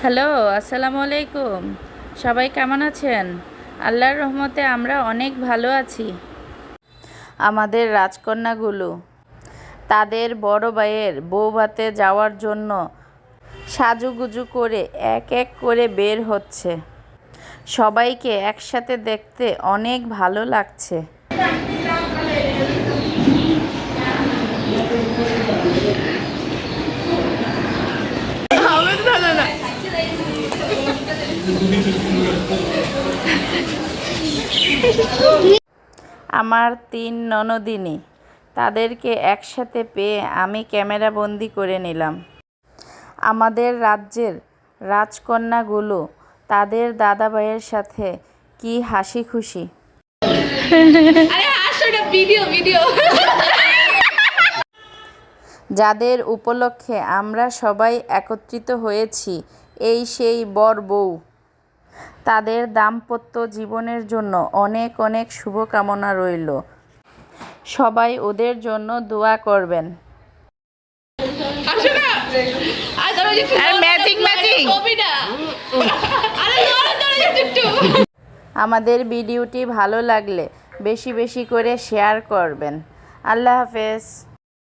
Hello, আসসালামু আলাইকুম। সবাই কেমন আছেন? আল্লাহর রহমতে আমরা অনেক ভালো আছি। আমাদের রাজকন্যাগুলো তাদের বড় ভাইয়ের বউভাতে যাওয়ার জন্য সাজুগুজু করে এক এক করে বের হচ্ছে। সবাইকে একসাথে দেখতে অনেক ভালো লাগছে। আমার ৩ ননদিনী, তাদেরকে একসাথে পেয়ে আমি ক্যামেরাবন্দি করে নিলাম। আমাদের রাজ্যের রাজকন্যাগুলো তাদের দাদাভাইয়ের সাথে কি হাসি খুশি। যাদের উপলক্ষে আমরা সবাই একত্রিত হয়েছি, এই সেই বর বউ। তাদের দাম্পত্য জীবনের জন্য অনেক অনেক শুভকামনা রইল। সবাই ওদের জন্য দোয়া করবেন। আমাদের ভিডিওটি ভালো লাগলে বেশি বেশি করে শেয়ার করবেন। আল্লাহ হাফেজ।